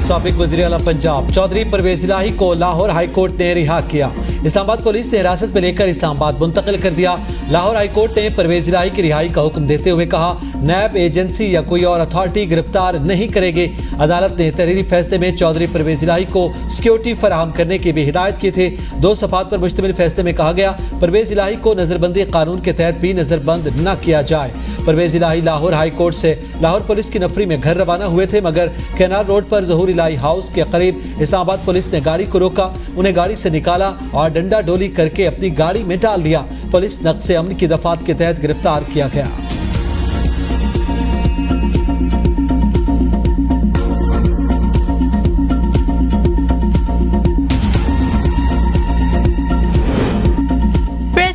साबिक वज़ीर आला पंजाब चौधरी परवेज इलाही को लाहौर हाई कोर्ट ने रिहा किया। इस्लामाबाद पुलिस ने हिरासत में लेकर इस्लामाबाद मुंतकिल कर दिया। लाहौर हाई कोर्ट ने परवेज इलाही की रिहाई का हुक्म देते हुए कहा, नैब एजेंसी या कोई और अथॉरिटी गिरफ्तार नहीं करेगी। अदालत ने तहरीरी फैसले में चौधरी परवेज इलाही को सिक्योरिटी फराहम करने की भी हिदायत की थी। 2 सफ़ात पर मुश्तमिल फैसले में कहा गया, परवेज इलाही को नजरबंदी कानून के तहत भी नजरबंद न किया जाए। परवेज इलाही लाहौर हाई कोर्ट से लाहौर पुलिस की नफरी में घर रवाना हुए थे, मगर कैनाल रोड पर ज़हूर इलाही हाउस के करीब इस्लामाबाद पुलिस ने गाड़ी को रोका, उन्हें गाड़ी से निकाला और डंडा डोली करके अपनी गाड़ी में डाल दिया। पुलिस नक्शे अमन की दफात के तहत गिरफ्तार किया गया।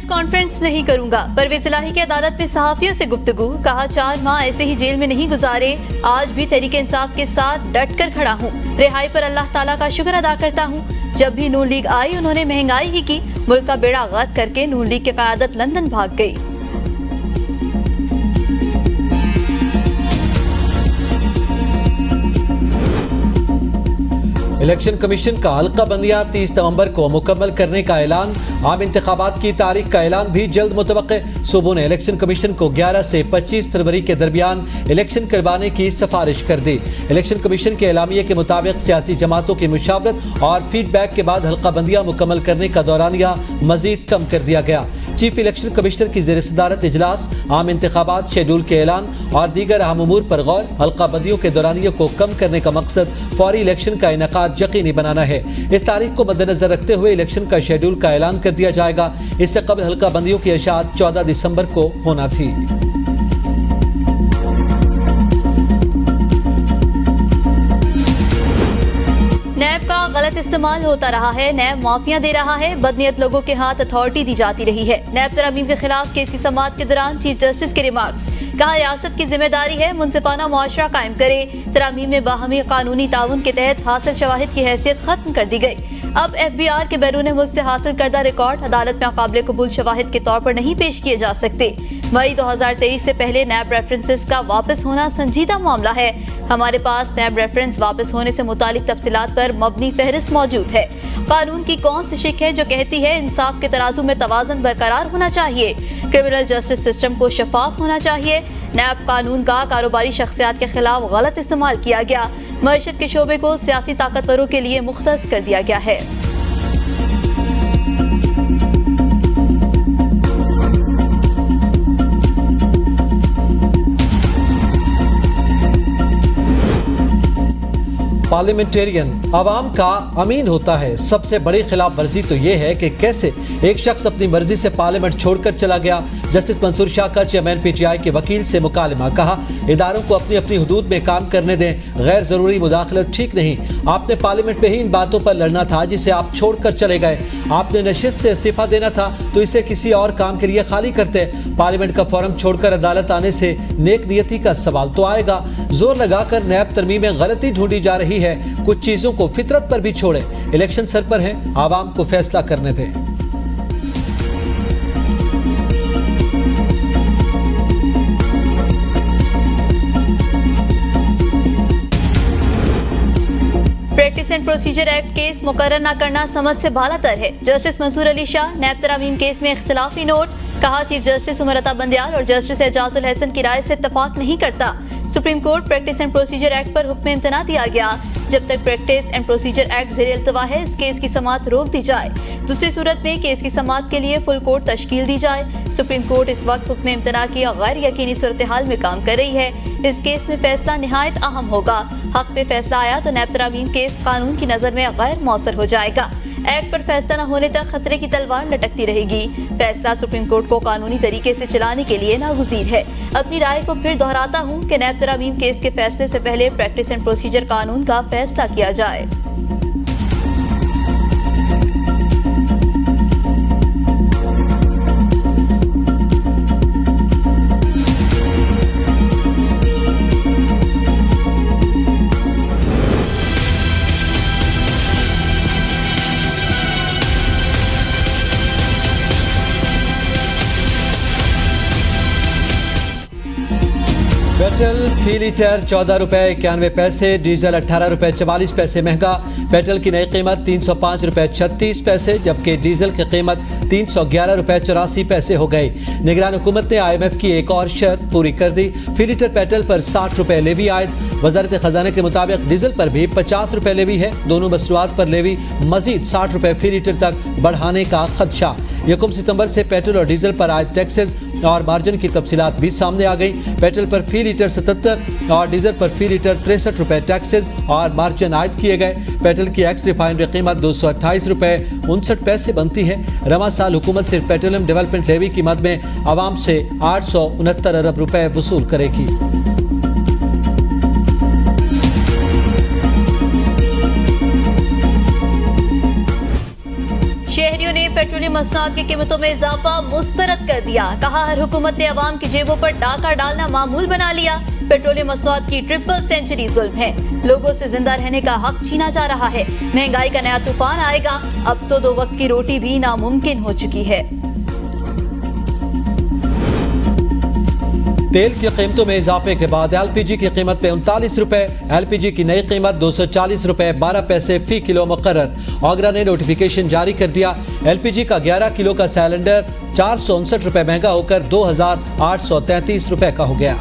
कॉन्फ्रेंस नहीं करूंगा, परवेज इलाही की अदालत में सहाफियों से गुफ्तगू। कहा, 4 माह ऐसे ही जेल में नहीं गुजारे, आज भी तहरीक इंसाफ के साथ डट कर खड़ा हूँ। रिहाई पर अल्लाह ताला का शुक्र अदा करता हूँ। जब भी नून लीग आई उन्होंने महंगाई ही की, मुल्क का बेड़ा गर्क करके नून लीग की क़यादत लंदन भाग गई। इलेक्शन कमीशन का हल्का बंदियां 30 नवंबर को मुकम्मल करने का ऐलान। आम इंतखाबात की तारीख का ऐलान भी जल्द मुतवक्के। सूबों ने इलेक्शन कमीशन को 11 से 25 फरवरी के दरमियान इलेक्शन करवाने की सिफारिश कर दी। इलेक्शन कमीशन के एलामिये के मुताबिक सियासी जमातों की मुशावरत और फीडबैक के बाद हल्का बंदियां मुकम्मल करने का दौरानिया मजीद कम कर दिया गया। चीफ इलेक्शन कमिश्नर की ज़ेर सदारत इजलास आम इंतखाबात शेड्यूल के ऐलान और दीगर अहम उमूर पर गौर। हल्का बंदियों के दौरानिया को कम करने का मकसद फौरी इलेक्शन का इनेकाद यकीनी बनाना है। इस तारीख को मद्देनजर रखते हुए इलेक्शन का शेड्यूल का ऐलान कर दिया जाएगा। इससे कबल हल्का बंदियों की इशाअत 14 दिसंबर को होना थी। नैब का गलत इस्तेमाल होता रहा है, नैब माफिया दे रहा है, बदनीयत लोगों के हाथ अथॉरिटी दी जाती रही है। नैब तरमीम के खिलाफ केस की समाअत के दौरान चीफ जस्टिस के रिमार्क्स। कहा, रियासत की जिम्मेदारी है मुनसिफाना मुआशरा कायम करे। तरामीम में बाहमी कानूनी ताउन के तहत हासिल शवाहिद की हैसियत खत्म कर दी गई। अब FBR के बैरून मुल्क से हासिल करदा रिकॉर्ड अदालत में काबिल कबूल शवाहिद के तौर पर नहीं पेश किए जा सकते। मई 2023 से पहले नैब रेफरेंसेस का वापस होना संजीदा मामला है। हमारे पास नैब रेफरेंस वापस होने से मुतालिक तफसीलात पर मबनी फहरिस्त मौजूद है। कानून की कौन सी शिक है जो कहती है इंसाफ के तराजू में तवाज़ुन बरकरार होना चाहिए, क्रिमिनल जस्टिस सिस्टम को शफाफ होना चाहिए। नैब कानून का कारोबारी शख्सियात के खिलाफ गलत इस्तेमाल किया गया। मईशत के शोबे को सियासी ताकतवरों के लिए मुख्तस कर दिया गया है। पार्लियामेंटेरियन आवाम का अमीन होता है। सबसे बड़ी खिलाफ वर्जी तो यह है कि कैसे एक शख्स अपनी मर्जी से पार्लियामेंट छोड़कर चला गया। जस्टिस मंसूर शाह का चेयरमैन PTI के वकील से मुकालमा। कहा, इदारों को अपनी अपनी हुदूद में काम करने दें, गैर जरूरी मुदाखलत ठीक नहीं। आपने पार्लियामेंट में ही इन बातों पर लड़ना था जिसे आप छोड़कर चले गए। आपने नशिस्त से इस्तीफा देना था तो इसे किसी और काम के लिए खाली करते। पार्लियामेंट का फोरम छोड़कर अदालत आने से नेक नियति का सवाल तो आएगा। जोर लगाकर नैब तरमीम में गलती ढूंढी जा रही है। कुछ चीजों को फितरत पर भी छोड़े। इलेक्शन सर पर है, आवाम को फैसला करने दें। Practice and procedure act case मुकर्रर न करना समझ से बालातर है। जस्टिस मंसूर अली शाह नैब तरामीम केस में इख्तिलाफी नोट। कहा, चीफ जस्टिस उमर अता बंदियाल और जस्टिस एजाजुल हसन की राय से इत्तफाक नहीं करता। Supreme court practice and procedure act पर हुक्म इम्तना दिया गया। जब तक प्रैक्टिस एंड प्रोसीजर एक्ट ज़ेरे इल्तवा है, इस केस की समाअत रोक दी जाए। दूसरी सूरत में केस की समाअत के लिए फुल कोर्ट तश्कील दी जाए। सुप्रीम कोर्ट इस वक्त हुक्म इम्तना की गैर यकीनी सूरत हाल में काम कर रही है। इस केस में फैसला निहायत अहम होगा। हक पे फैसला आया तो नैब तरामीम केस कानून की नज़र में गैर मौसर हो जाएगा। एक्ट पर फैसला न होने तक खतरे की तलवार लटकती रहेगी। फैसला सुप्रीम कोर्ट को कानूनी तरीके से चलाने के लिए नागुज़ीर है। अपनी राय को फिर दोहराता हूँ कि नैब तरामीम केस के फैसले से पहले प्रैक्टिस एंड प्रोसीजर कानून का फैसला किया जाए। बैटल पेट्रोल फी लीटर 14 रुपये 91 पैसे, डीजल 18 रुपये 44 पैसे महंगा। पेट्रोल की नई कीमत 305 रुपये 36 पैसे, जबकि डीजल की कीमत 311 रुपये 84 पैसे हो गई। निगरान हुकूमत ने IMF की एक और शर्त पूरी कर दी। फी लीटर पेट्रोल पर 60 रुपये लेवी आयद। वजारत खजाना के मुताबिक डीजल पर भी 50 रुपये लेवी है। दोनों मसरूआत पर लेवी मजीद 60 रुपये फी लीटर तक बढ़ाने का खदशा। 1 सितंबर से पेट्रोल और डीजल पर आयद टैक्सेस और मार्जिन की तफसीलात भी सामने आ गई। पेट्रोल पर फी लीटर 77 और डीजल पर फी लीटर 63 रुपये टैक्सेस और मार्जिन आयद किए गए। पेट्रोल की एक्स रिफाइनरी कीमत 228 रुपये 59 पैसे बनती है। रवा साल हुकूमत सिर्फ पेट्रोलियम डेवलपमेंट लेवी की मद में आवाम से 869 अरब रुपये वसूल करेगी। शहरियों ने पेट्रोलियम मसनूआत की कीमतों में इजाफा मुस्तरद कर दिया। कहा, हर हुकूमत ने अवाम की जेबों पर डाका डालना मामूल बना लिया। पेट्रोलियम मसनूआत की ट्रिपल सेंचुरी जुल्म है। लोगों से जिंदा रहने का हक छीना जा रहा है। महंगाई का नया तूफान आएगा। अब तो 2 वक्त की रोटी भी नामुमकिन हो चुकी है। तेल की कीमतों में इजाफे के बाद LPG की कीमत पे 39 रुपये, LPG की नई कीमत 240 रुपये 12 पैसे फी किलो मुकर्रर। आगरा ने नोटिफिकेशन जारी कर दिया। LPG का 11 किलो का सिलेंडर 459 रुपये महंगा होकर 2833 रुपये का हो गया।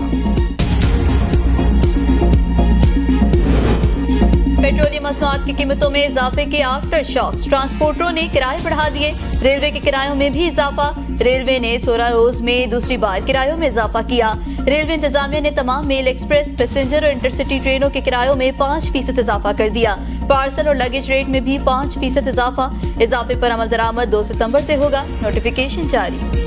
पेट्रोलियम मसनूआत की कीमतों में इजाफे के आफ्टर शॉक्स। ट्रांसपोर्टरों ने किराए बढ़ा दिए। रेलवे के किरायों में भी इजाफा। रेलवे ने 16 रोज में दूसरी बार किरायों में इजाफा किया। रेलवे इंतजामिया ने तमाम मेल एक्सप्रेस, पैसेंजर और इंटरसिटी ट्रेनों के किरायों में 5% इजाफा कर दिया। पार्सल और लगेज रेट में भी 5% इजाफा। इजाफे पर अमल दरामद 2 सितंबर से होगा। नोटिफिकेशन जारी।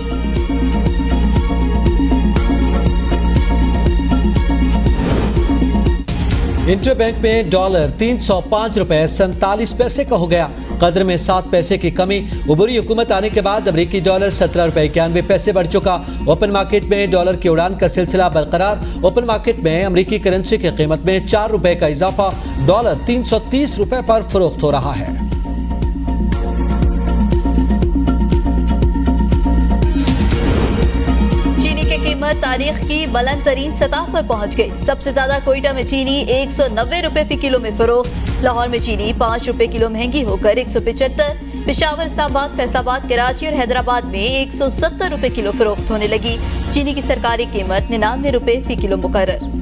इंटर बैंक में डॉलर 305 रुपये 47 पैसे का हो गया। कदर में 7 पैसे की कमी। उबरी हुकूमत आने के बाद अमरीकी डॉलर 17 रुपये 91 पैसे बढ़ चुका। ओपन मार्केट में डॉलर की उड़ान का सिलसिला बरकरार। ओपन मार्केट में अमरीकी करेंसी की कीमत में 4 रुपये का इजाफा। डॉलर 330 रुपये पर फरोख्त हो रहा है। कीमत तारीख की बुलंद तरीन सतह पर पहुंच गई। सबसे ज्यादा कोयटा में चीनी 190 रुपए फी किलो में फरोख्त। लाहौर में चीनी 5 रुपए किलो महंगी होकर 175। पेशावर, इस्लामाबाद, फैसलाबाद, कराची और हैदराबाद में 170 रुपए किलो फरोख्त होने लगी। चीनी की सरकारी कीमत 99 रुपए फी किलो मुकर्रर।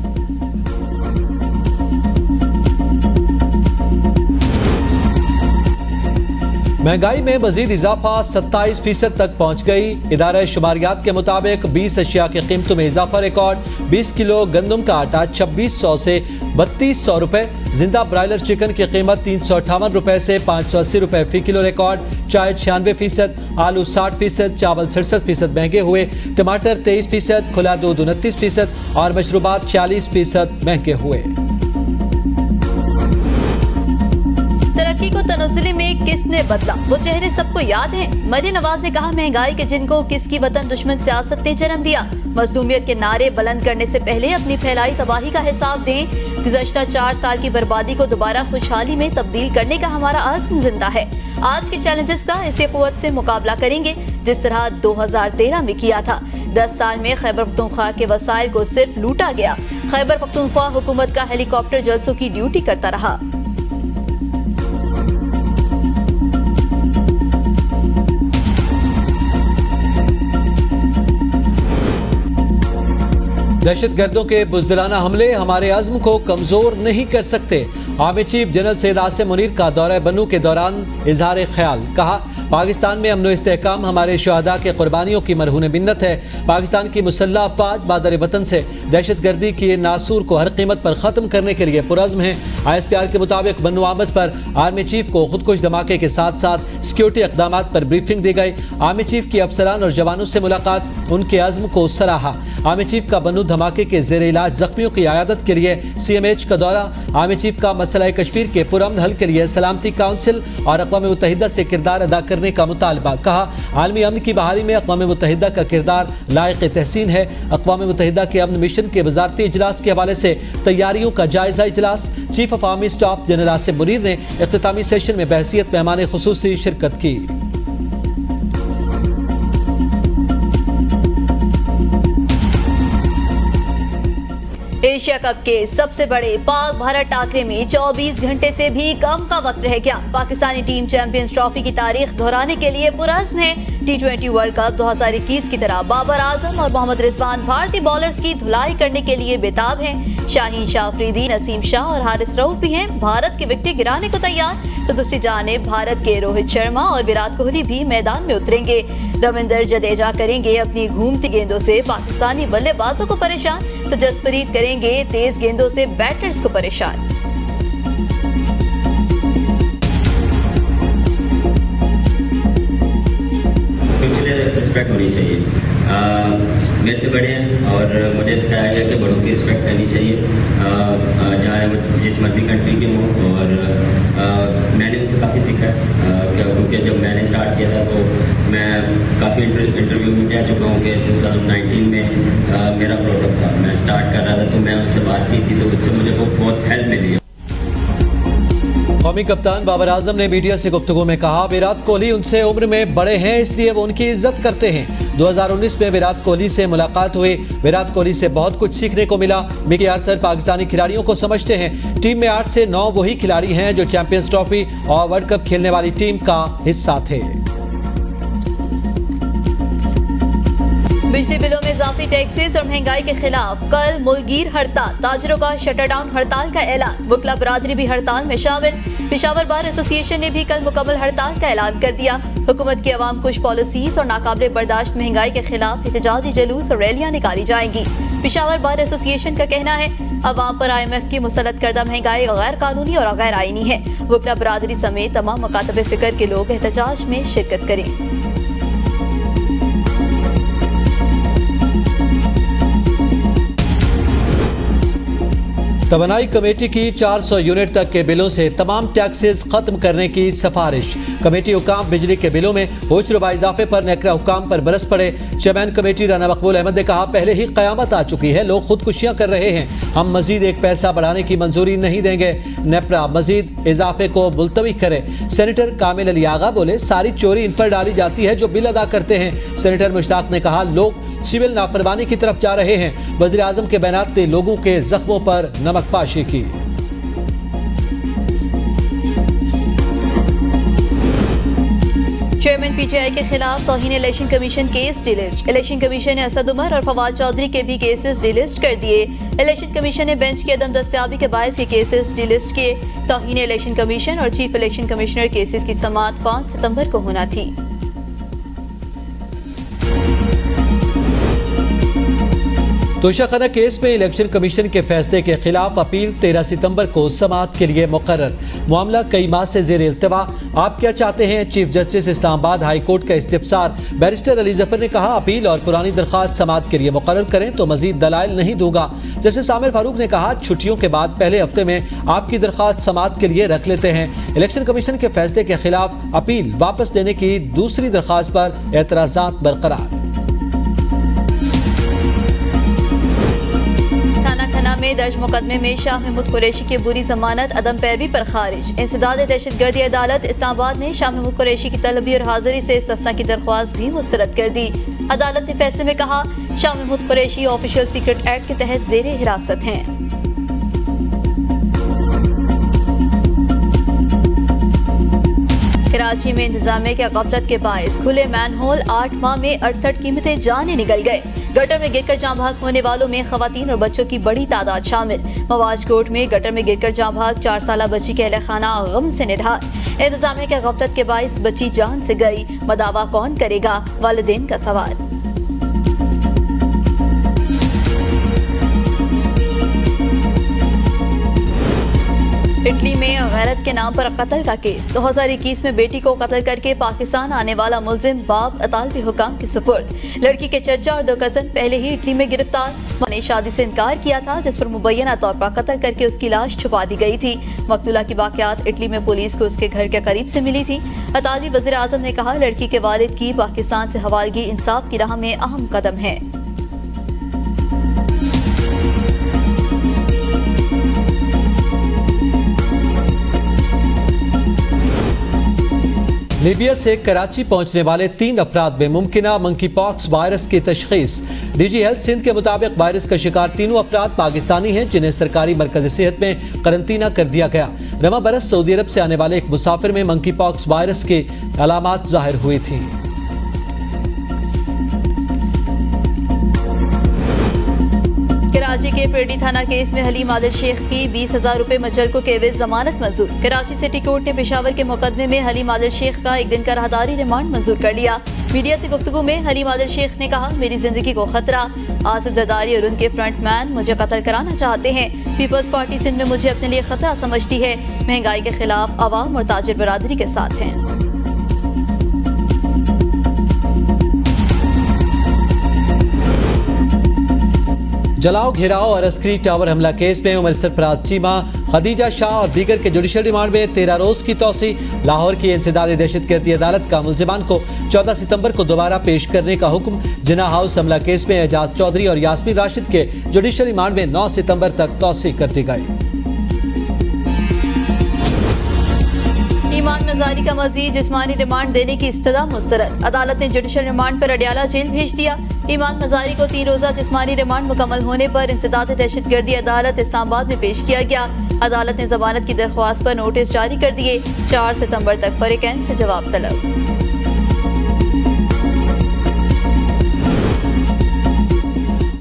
महंगाई में मजीद इजाफा 27% तक पहुंच गई। इदारा शुमारियात के मुताबिक 20 अशिया की कीमतों में इजाफा रिकॉर्ड। 20 किलो गंदम का आटा 2600 से 3200 रुपए। जिंदा ब्रायलर चिकन की कीमत 358 रुपए से 580 रुपए फी किलो रिकॉर्ड। चाय 96%, आलू 60%, चावल 67% महंगे हुए। टमाटर 23%, खुला दूध 29% और मशरूबात 46% महंगे हुए। तरक्की को तनज़्ज़ुली में किसने बदला, वो चेहरे सबको याद हैं। मरियम नवाज ने कहा, महंगाई के जिनको किसकी वतन दुश्मन सियासत ने जन्म दिया। मज़लूमियत के नारे बुलंद करने से पहले अपनी फैलाई तबाही का हिसाब दें। गुज़श्ता 4 साल की बर्बादी को दोबारा खुशहाली में तब्दील करने का हमारा आज़्म जिंदा है। आज के चैलेंजेस का इसी कुव्वत से मुकाबला करेंगे जिस तरह 2013 में किया था। 10 साल में खैबर पख्तूनख्वा के वसाइल को सिर्फ लूटा गया। खैबर पख्तूनख्वा हुकूमत का हेलीकॉप्टर जलसों की ड्यूटी करता रहा। दहशतगर्दों के बुज़दिलाना हमले हमारे अज़्म को कमजोर नहीं कर सकते। Army chief general Syed Asim Munir का दौरा बन्नू के दौरान इजहार ख्याल। कहा, पाकिस्तान में अमन व इस्तेहकाम हमारे शहदा के कुर्बानियों की मरहून मिन्नत है। पाकिस्तान की मुसल्लह अफवाज मादर वतन से दहशतगर्दी के नासूर को हर कीमत पर ख़त्म करने के लिए पुरज़्म है। ISPR के मुताबिक बन्नू आमद पर आर्मी चीफ को खुदकुश धमाके के साथ साथ सिक्योरिटी इक़दाम पर ब्रीफिंग दी गई। आर्मी चीफ की अफसरान और जवानों से मुलाकात, उनके अज़्म को सराहा। आर्मी चीफ का बन्नू धमाके के ज़ेर इलाज जख्मियों की आयादत के लिए CMH का दौरा। आर्मी चीफ का मसला कश्मीर के पुरअमन हल के लिए सलामती काउंसिल और अक़वाम मुत्तहिदा से किरदार अदा करने का मुतालबा। कहा, आलमी अमन की बहाली में अक़वाम मुत्तहिदा का किरदार लायक तहसीन है। अक़वाम मुत्तहिदा के अमन मिशन के वज़ारती इजलास के हवाले से तैयारियों का जायजा इजलास। Chief of army staff general Asim Munir ने इख्तितामी सेशन में बहसीयत मेहमान खुसूसी शिरकत की। एशिया कप के सबसे बड़े पाक भारत टाकरे में 24 घंटे से भी कम का वक्त रह गया। पाकिस्तानी टीम चैंपियंस ट्रॉफी की तारीख दोहराने के लिए पुरअज़्म है। T20 वर्ल्ड कप 2021 की तरह बाबर आजम और मोहम्मद रिजवान भारतीय बॉलर्स की धुलाई करने के लिए बेताब हैं। शाहीन शाह अफरीदी, नसीम शाह और हारिस रऊफ भी हैं भारत की विकेटें गिराने को तैयार। तो दूसरी जानिब भारत के रोहित शर्मा और विराट कोहली भी मैदान में उतरेंगे। रविंद्र जडेजा करेंगे अपनी घूमती गेंदों से पाकिस्तानी बल्लेबाजों को परेशान, तो जसप्रीत करेंगे तेज गेंदों से बैटर्स को परेशान। रिस्पेक्ट होनी चाहिए। मेरे से बड़े हैं और मुझे सिखाया गया कि बड़ों की रिस्पेक्ट करनी चाहिए, चाहे वो जिस मर्जी कंट्री के हों। और मैंने उनसे काफ़ी सीखा है, क्योंकि जब मैंने स्टार्ट किया था तो मैं काफ़ी इंटरव्यू में कह चुका हूँ कि 2019 में मेरा प्रोडक्ट था, मैं स्टार्ट कर रहा था, तो मैं उनसे बात की थी, तो उससे मुझे बहुत हेल्प मिली है। कौमी कप्तान बाबर आजम ने मीडिया से गुफ्तगू में कहा, विराट कोहली उनसे उम्र में बड़े हैं, इसलिए वो उनकी इज्जत करते हैं। 2019 में विराट कोहली से मुलाकात हुई, विराट कोहली से बहुत कुछ सीखने को मिला। मिकी आर्थर पाकिस्तानी खिलाड़ियों को समझते हैं। टीम में 8 से 9 वही खिलाड़ी हैं जो चैंपियंस ट्रॉफी और वर्ल्ड कप खेलने वाली टीम का हिस्सा थे। बिजली बिलों में इजाफी टैक्सेस और महंगाई के खिलाफ कल मुल्कगीर हड़ताल, ताजरों का शटर डाउन हड़ताल का ऐलान। वकला बरादरी भी हड़ताल में शामिल। पेशावर बार एसोसिएशन ने भी कल मुकम्मल हड़ताल का ऐलान कर दिया। हुकूमत की अवाम कुछ पॉलिसीज और नाकाबिले बर्दाश्त महंगाई के खिलाफ एहतजाजी जुलूस और रैलियां निकाली जाएंगी। पेशावर बार एसोसिएशन का कहना है, अवाम पर IMF की मुसल्लत करदा महंगाई गैर कानूनी और गैर आईनी है। वकला बरादरी समेत तमाम मकातब फिक्र के लोग एहतजाज में शिरकत करें। तवानाई कमेटी की 400 यूनिट तक के बिलों से तमाम टैक्सेस खत्म करने की सिफारिश। कमेटी हुकाम बिजली के बिलों में उजर इजाफे पर नेकरा हुकाम पर बरस पड़े। चेयरमैन कमेटी राना मकबूल अहमद ने कहा, पहले ही कयामत आ चुकी है, लोग खुदकुशियां कर रहे हैं, हम मजीद एक पैसा बढ़ाने की मंजूरी नहीं देंगे। नेपरा मजीद इजाफे को मुलतवी करे। सेनेटर कामिल अली आगा बोले, सारी चोरी इन पर डाली जाती है जो बिल अदा करते हैं। सेनेटर मुश्ताक ने कहा, लोग सिविल नाफरमानी की तरफ जा रहे हैं। वज़ीर आज़म के बयानात ने लोगों के जख्मों पर नमकपाशी की। चेयरमैन PTI के खिलाफ तौहीन election commission case delist. Election commission ने असद उमर और फवाद चौधरी के भी केसेस डिलिस्ट कर दिए। इलेक्शन कमीशन ने बेंच की अदम दस्तयाबी के बायस ये केसेस डिलिस्ट किए। तौहीन इलेक्शन कमीशन और चीफ इलेक्शन कमिश्नर केसेस की समाअत 5 सितंबर को होना थी। तोशाखाना केस में इलेक्शन कमीशन के फैसले के खिलाफ अपील 13 सितंबर को समाअत के लिए मुकर्रर। मामला कई माह से जेर इल्तवा। आप क्या चाहते हैं? Chief justice Islamabad high court का इस्तिफसार। बैरिस्टर अली जफर ने कहा, अपील और पुरानी दरखास्त समाअत के लिए मुकर्रर करें तो मजीद दलाइल नहीं दूंगा। जस्टिस आमिर फारूक ने कहा, छुट्टियों के बाद पहले हफ्ते में आपकी दरखास्त समाअत के लिए रख लेते हैं। इलेक्शन कमीशन के फैसले के खिलाफ अपील वापस लेने की दूसरी दरखास्त पर एतराजात बरकरार। में दर्ज मुकदमे में शाह महमूद कुरैशी की बुरी जमानत अदम पैरवी पर खारिज। इंसदाद दहशतगर्दी अदालत इस्लामाबाद ने शाह महमूद कुरैशी की तलबी और हाजिरी से इस्तिस्ना की दरख्वास्त भी मुस्तरद कर दी। अदालत ने फैसले में कहा, Shah Mahmood Qureshi official secret act के तहत जेर हिरासत हैं। कराची में इंतजामिया के गफलत के बायस खुले मैनहोल 8 माह में 68 कीमतें जाने निकल गए। गटर में गिरकर जाँ भाग होने वालों में खवातीन और बच्चों की बड़ी तादाद शामिल। मवाज कोर्ट में गटर में गिरकर जाँ भाग 4 साला बच्ची के अहले खाना गम से निढार। इंतजामिया के गफलत के बायस बच्ची जान से गई, मदावा कौन करेगा? वालिदैन का सवाल। इटली में गैरत के नाम पर कत्ल का केस। 2021 में बेटी को कत्ल करके पाकिस्तान आने वाला मुलजिम बाप अतालवी हुकाम के सुपुर्द। लड़की के चचा और 2 कजन पहले ही इटली में गिरफ्तार। ने शादी से इनकार किया था, जिस पर मुबैना तौर पर कत्ल करके उसकी लाश छुपा दी गई थी। मकतूला की वाकयात इटली में पुलिस को उसके घर के करीब से मिली थी। अतालवी वज़ीर आज़म ने कहा, लड़की के वालिद की पाकिस्तान से हवालगी इंसाफ की राह में अहम कदम है। लीबिया से कराची पहुंचने वाले 3 अफराद में मुमकिना मंकी पॉक्स वायरस की तशखीस। डीजी हेल्थ सिंध के मुताबिक वायरस का शिकार तीनों अफराद पाकिस्तानी हैं, जिन्हें सरकारी मरकज़ सेहत में करंतना कर दिया गया। रमा बरस सऊदी अरब से आने वाले एक मुसाफिर में मंकी पॉक्स वायरस की अलामात जाहिर हुई थी। कराची के पेडी थाना केस में हलीम आदिल शेख की 20,000 रुपए मुचलकों के एवज जमानत मंजूर। कराची सिटी कोर्ट ने पेशावर के मुकदमे में हलीम आदिल शेख का 1 दिन का राहदारी रिमांड मंजूर कर लिया। मीडिया से गुफ्तगू में हलीम आदिल शेख ने कहा, मेरी जिंदगी को खतरा, आसिफ जरदारी और उनके फ्रंटमैन मुझे कत्ल कराना चाहते हैं। पीपल्स पार्टी सिंध में मुझे अपने लिए खतरा समझती है। महंगाई के खिलाफ अवाम और ताजिर बरादरी के साथ हैं। जलाओ, घेराव और अस्करी टावर हमला केस में उमर सरफराज चीमा, खदीजा शाह और दीगर के जुडिशल रिमांड में 13 रोज की तौसी। लाहौर की इंसदादी दहशतगर्दी अदालत का मुल्जिमान को 14 सितंबर को दोबारा पेश करने का हुक्म। जिना हाउस हमला केस में एजाज चौधरी और यास्मीन राशिद के जुडिशल रिमांड में 9 सितंबर तक तौसी कर दी गई। ईमान मजारी का मजीद जिस्मानी रिमांड देने की इस्तदा मुस्तरद। अदालत ने जुडिशल रिमांड पर अडियाला जेल भेज दिया। ईमान मजारी को 3 रोजा जिस्मानी रिमांड मुकम्मल होने पर इंसदाद दहशतगर्दी अदालत इस्लामाबाद में पेश किया गया। अदालत ने जमानत की दरख्वास्त पर नोटिस जारी कर दिए। 4 सितंबर तक फरीकैन से जवाब तलब।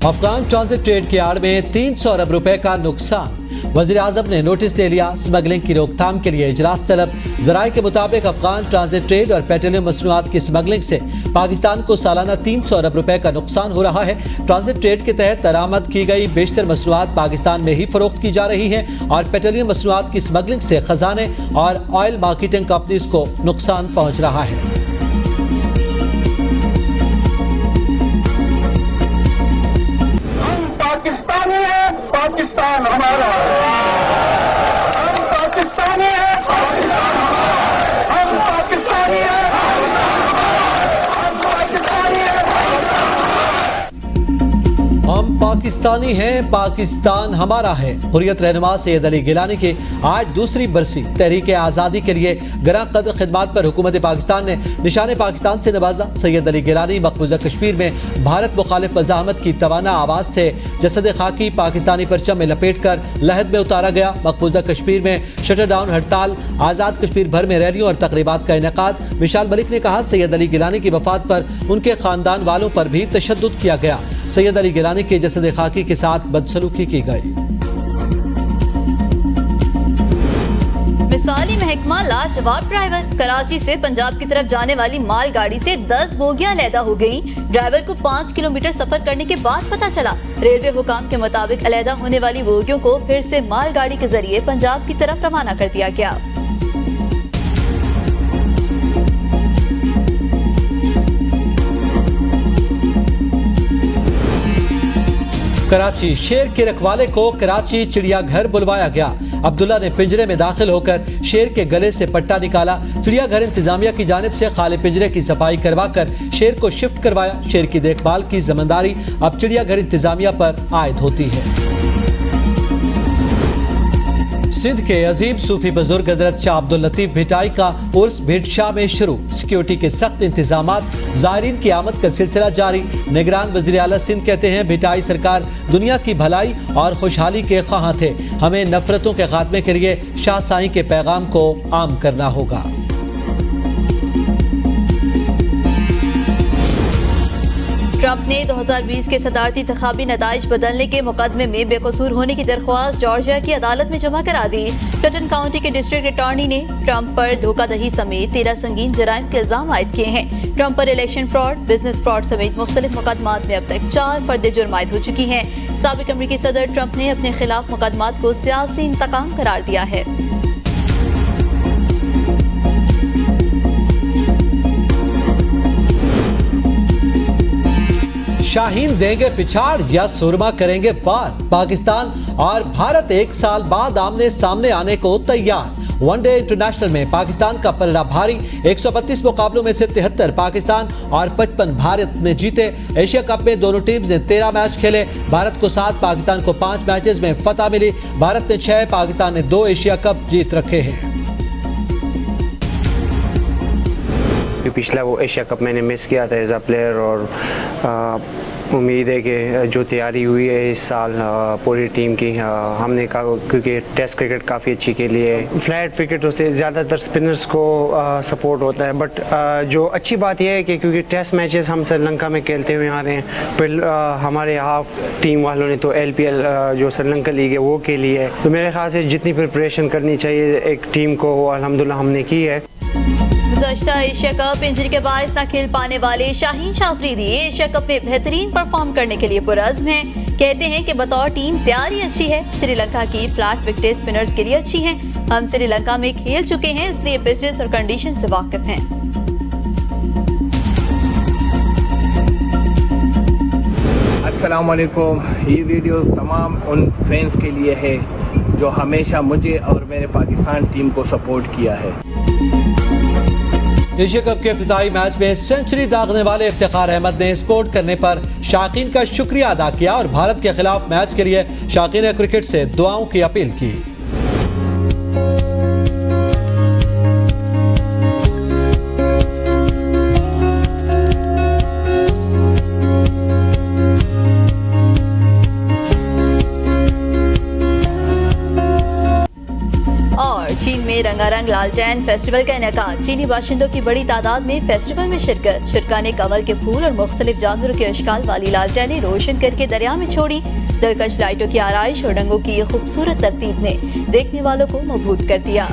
अफगान ट्रांजिट ट्रेड की आड़ में 300 अरब रुपए का नुकसान। वज़ीर आज़म ने नोटिस ले लिया। स्मगलिंग की रोकथाम के लिए इजलास तलब। ज़राए के मुताबिक अफगान ट्रांजिट ट्रेड और पेट्रोलियम मसनूआत की स्मगलिंग से पाकिस्तान को सालाना 300 अरब रुपए का नुकसान हो रहा है। ट्रांजिट ट्रेड के तहत दरामद की गई बेशतर मसनूआत पाकिस्तान में ही फरोख्त की जा रही हैं और पेट्रोलियम मसनूआत की स्मगलिंग से खजाने और ऑयल मार्केटिंग कंपनीज को नुकसान पहुँच रहा है। पाकिस्तान हमारा है। हम पाकिस्तानी हैं, हम पाकिस्तानी हैं, हम पाकिस्तानी हैं। हम पाकिस्तानी हैं, पाकिस्तान हमारा है। हुर्रियत रहनुमा सैयद अली गिलानी की आज दूसरी बरसी। तहरीक आज़ादी के लिए गरा कदर खिदमात पर हुकूमत पाकिस्तान ने निशान पाकिस्तान से नवाजा। सैयद अली गिलानी मकबूजा कश्मीर में भारत मुखालिफ मज़ाहमत की तवाना आवाज़ थे। जसद खाकी पाकिस्तानी परचम में लपेट कर लहद में उतारा गया। मकबूजा कश्मीर में शटर डाउन हड़ताल, आज़ाद कश्मीर भर में रैलियों और तकरीबात का इनेकाद। विशाल मलिक ने कहा, सैयद अली गिलानी की वफात पर उनके खानदान वालों पर भी तशद्दुद किया गया। सैयद अली गिलानी के जसद खाकी के साथ बदसलूकी की गई। मिसाली महकमा लाजवाब ड्राइवर। कराची से पंजाब की तरफ जाने वाली मालगाड़ी से 10 बोगियां अलहदा हो गई। ड्राइवर को 5 किलोमीटर सफर करने के बाद पता चला। रेलवे हुकाम के मुताबिक अलहदा होने वाली बोगियों को फिर से मालगाड़ी के जरिए पंजाब की तरफ रवाना कर दिया गया। कराची, शेर के रखवाले को कराची चिड़ियाघर बुलवाया गया। अब्दुल्ला ने पिंजरे में दाखिल होकर शेर के गले से पट्टा निकाला। चिड़ियाघर इंतजामिया की जानिब से खाले पिंजरे की सफाई करवाकर शेर को शिफ्ट करवाया। शेर की देखभाल की जिम्मेदारी अब चिड़ियाघर इंतजामिया पर आयद होती है। सिंध के अजीम सूफी बुजुर्ग हजरत शाह अब्दुल लतीफ भिटाई का उर्स भिटशाह में शुरू। सिक्योरिटी के सख्त इंतजामात, ज़ायरीन की आमद का सिलसिला जारी। निगरान वज़ीर आला सिंध कहते हैं, भिटाई सरकार दुनिया की भलाई और खुशहाली के ख्वाह थे। हमें नफरतों के खात्मे के लिए शाह साईं के पैगाम को आम करना होगा। ट्रंप ने 2020 के सदारती इंतखाबी नताइज बदलने के मुकदमे में बेकसूर होने की दरख्वास्त जॉर्जिया की अदालत में जमा करा दी। क्लिंटन काउंटी के डिस्ट्रिक्ट अटॉर्नी ने ट्रंप पर धोखाधड़ी समेत 13 संगीन जराइम के इल्जाम आयद किए हैं। ट्रंप पर इलेक्शन फ्रॉड, बिजनेस फ्रॉड समेत मुख्तलिफ मुकदमात में अब तक 4 फर्द जुर्म आयद हो चुकी हैं। साबिक अमरीकी सदर ट्रंप ने अपने खिलाफ मुकदमात को सियासी इंतकाम करार दिया है। शाहीन देंगे पिछाड़ या सुरमा करेंगे वार। पाकिस्तान और भारत एक साल बाद आमने सामने आने को तैयार। वनडे इंटरनेशनल में पाकिस्तान का पलड़ा भारी। 132 मुकाबलों में से 73 पाकिस्तान और 55 भारत ने जीते। एशिया कप में दोनों टीम्स ने 13 मैच खेले। भारत को 7, पाकिस्तान को 5 मैचेस में फतह मिली। भारत ने 6, पाकिस्तान ने 2 एशिया कप जीत रखे हैं। पिछला वो एशिया कप मैंने मिस किया था एज अ प्लेयर, और उम्मीद है कि जो तैयारी हुई है इस साल पूरी टीम की, हमने क्योंकि टेस्ट क्रिकेट काफ़ी अच्छी खेली है। फ्लैट क्रिकेट से ज़्यादातर स्पिनर्स को सपोर्ट होता है, बट जो अच्छी बात यह है कि क्योंकि टेस्ट मैचेस हम श्रीलंका में खेलते हुए आ रहे हैं, फिर हमारे हाफ टीम वालों ने तो LPL जो श्रीलंका लीग है वो खेली है, तो मेरे ख्याल से जितनी प्रिपरेशन करनी चाहिए एक टीम को वो अल्हम्दुलिल्लाह हमने की है। गुज़श्ता एशिया कप इंजरी के बायस न खेल पाने वाले शाहीन शाह अफरीदी एशिया कप में बेहतरीन परफॉर्म करने के लिए पुरज़्म हैं। कहते हैं कि बतौर टीम तैयारी अच्छी है, श्रीलंका की फ्लैट विकेट स्पिनर्स के लिए अच्छी हैं। हम श्रीलंका में खेल चुके हैं, इसलिए बिजनेस और कंडीशन से वाकिफ हैं। अस्सलाम वालेकुम। ये वीडियो तमाम उन फैंस के लिए है जो हमेशा मुझे और मेरे पाकिस्तान टीम को सपोर्ट किया है। एशिया कप के इफ्तिताई मैच में सेंचुरी दागने वाले इफ्तिखार अहमद ने सपोर्ट करने पर शाकीन का शुक्रिया अदा किया और भारत के खिलाफ मैच के लिए शाकीन क्रिकेट से दुआओं की अपील की। और चीन में रंगारंग लालटेन फेस्टिवल का इनेकाद, चीनी बाशिंदों की बड़ी तादाद में फेस्टिवल में शिरकत। शुरका ने कमल के फूल और मुख्तलिफ जानवरों के अशकाल वाली लालटेनें रोशन करके दरिया में छोड़ी। दिलकश लाइटों की आराइश और रंगों की ये खूबसूरत तरतीब ने देखने वालों को मबहूत कर दिया।